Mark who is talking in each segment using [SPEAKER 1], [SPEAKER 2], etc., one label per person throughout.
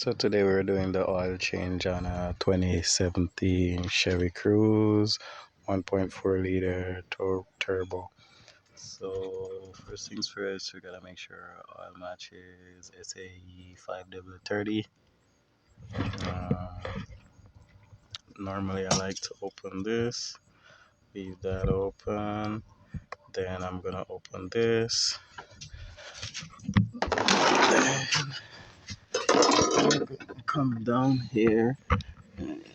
[SPEAKER 1] So today we're doing the oil change on a 2017 Chevy Cruze 1.4 liter turbo. So first things first, we gotta make sure our oil matches SAE 5W30. Normally I like to open this, leave that open, then I'm gonna open this, then come down here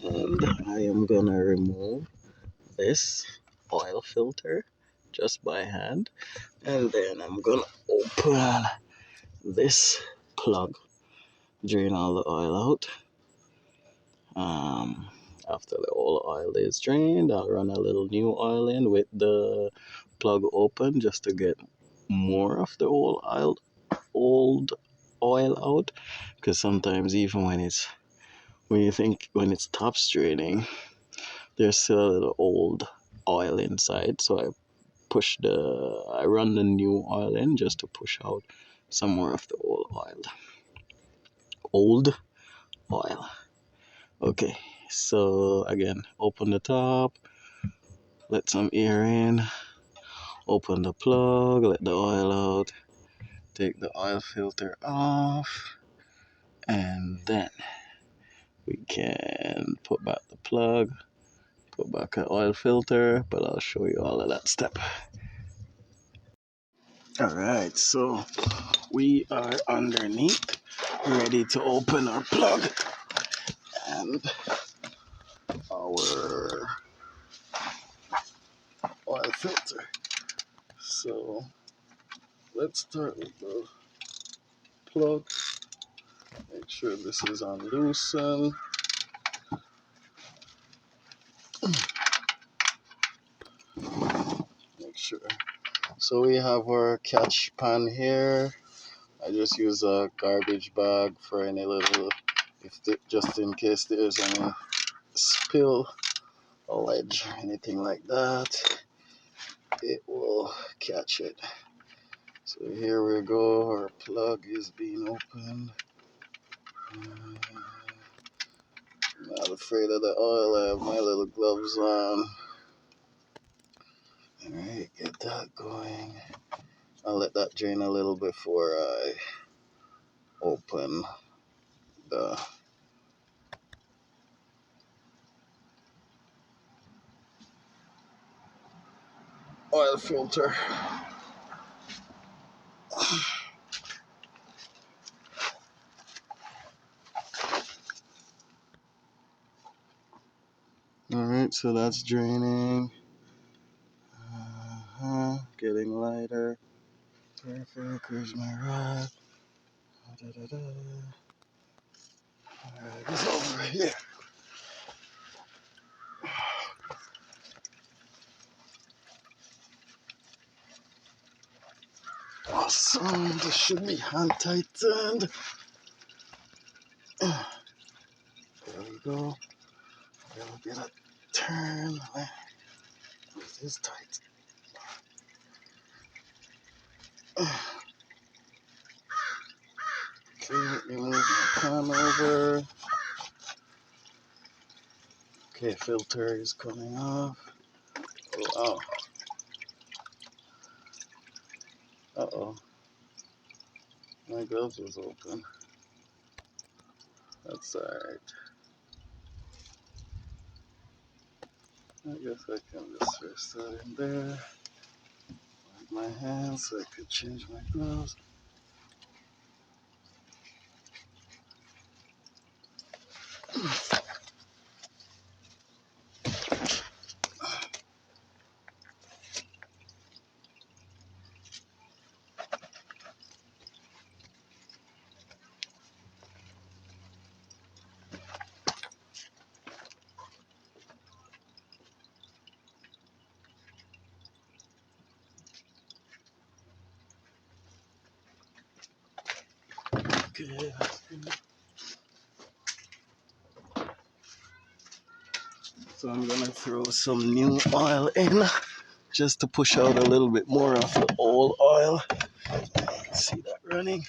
[SPEAKER 1] and I am gonna remove this oil filter just by hand, and then I'm gonna open this plug, drain all the oil out. After the old oil is drained, I'll run a little new oil in with the plug open just to get more of the old oil out, because sometimes even when it stops draining, there's still a little old oil inside. So I run the new oil in just to push out some more of the old oil. Okay, so again, open the top, let some air in, open the plug, let the oil out, take the oil filter off, and then we can put back the plug, put back an oil filter, but I'll show you all of that step. Alright, so we are underneath, ready to open our plug and our oil filter. So let's start with the plug. Make sure this is on loosen. Make sure. So we have our catch pan here. I just use a garbage bag for any little, just in case there's any spill, a ledge, anything like that, it will catch it. So here we go, our plug is being opened. I'm not afraid of the oil, I have my little gloves on. Alright, get that going. I'll let that drain a little before I open the oil filter. Alright, so that's draining. Getting lighter. Perfect. Where's my rod? Alright, it's over here. Awesome. This should be hand tightened. There we go. A little bit of turn. It is tight. Okay, let me move my pan over. Okay, filter is coming off. Oh, uh-oh. My gloves was open. That's alright. I guess I can just rest that in there. Wipe my hands so I could change my gloves. Okay, that's good. So I'm gonna throw some new oil in just to push out a little bit more of the old oil. See that running?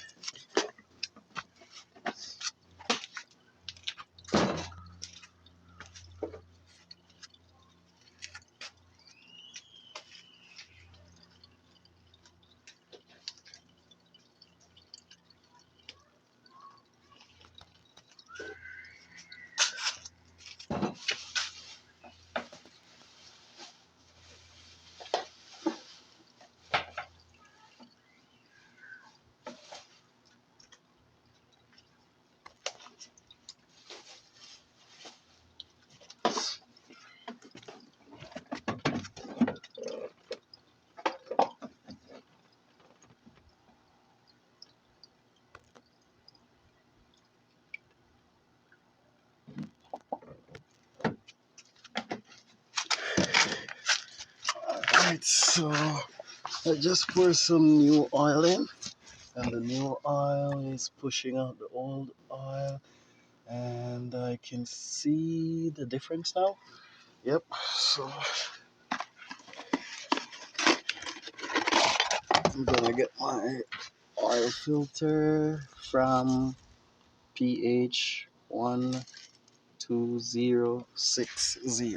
[SPEAKER 1] So I just pour some new oil in, and the new oil is pushing out the old oil, and I can see the difference now. Yep. So I'm gonna get my oil filter from pH 12060.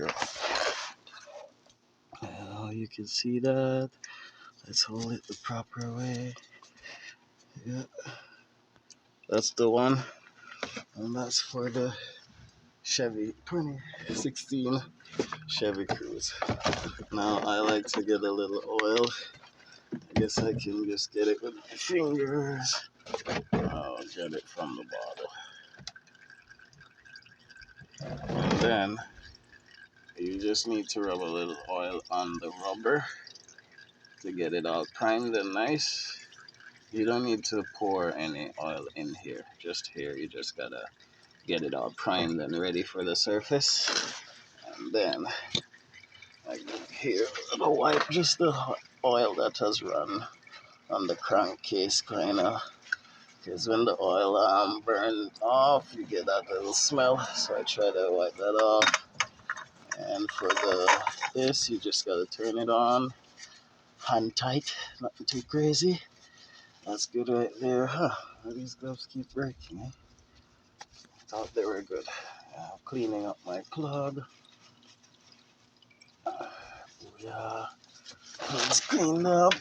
[SPEAKER 1] Now you can see that. Let's hold it the proper way. Yeah, that's the one, and that's for the Chevy 2016 Chevy Cruze. Now I like to get a little oil. I guess I can just get it with my fingers. I'll get it from the bottle. And then you just need to rub a little oil on the rubber to get it all primed and nice. You don't need to pour any oil in here, just here. You just gotta get it all primed and ready for the surface. And then I go here, I'll wipe just the oil that has run on the crankcase, kinda. Because when the oil burns off, you get that little smell. So I try to wipe that off. And for this, you just gotta turn it on, hand tight, nothing too crazy. That's good right there. Huh? These gloves keep breaking. Eh? Thought they were good. Cleaning up my plug. Yeah, it's cleaned up.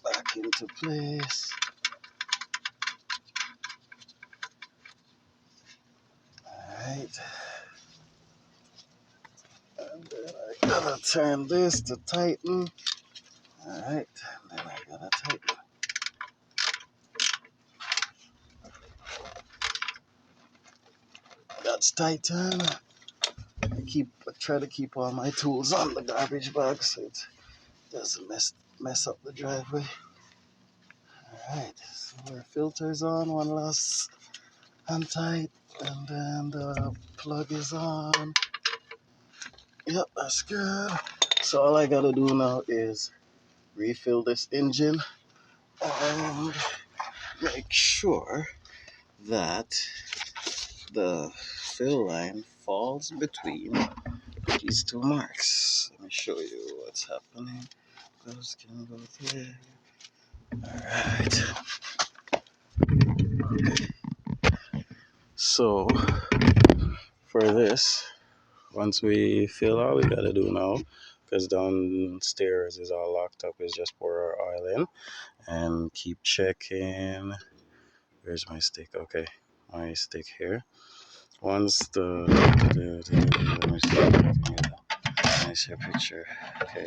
[SPEAKER 1] Back into place. Alright. And then I gotta turn this to tighten. Alright. And then I gotta tighten. That's tightened. I try to keep all my tools on the garbage bag so it doesn't mess up the driveway. Alright, so our filter's on, one last hand tight, and then the plug is on. Yep, that's good. So all I gotta do now is refill this engine and make sure that the fill line falls between these two marks. Let me show you what's happening. Those can go there. Alright. So for this, once we fill all we gotta do now, because downstairs is all locked up, is just pour our oil in and keep checking. Where's my stick? Okay, my stick here. Once let me see. Let me see a picture. Okay.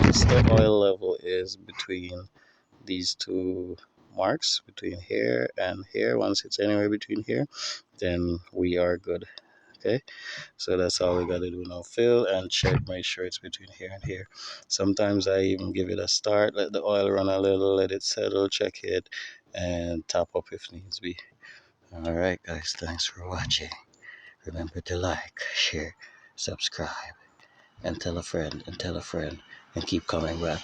[SPEAKER 1] Once the oil level is between these two marks, between here and here, once it's anywhere between here, then we are good. Okay, so that's all we gotta do now. Fill and check, make sure it's between here and here. Sometimes I even give it a start, let the oil run a little, let it settle, check it, and top up if needs be. Alright guys, thanks for watching. Remember to like, share, subscribe, and tell a friend, and keep coming back.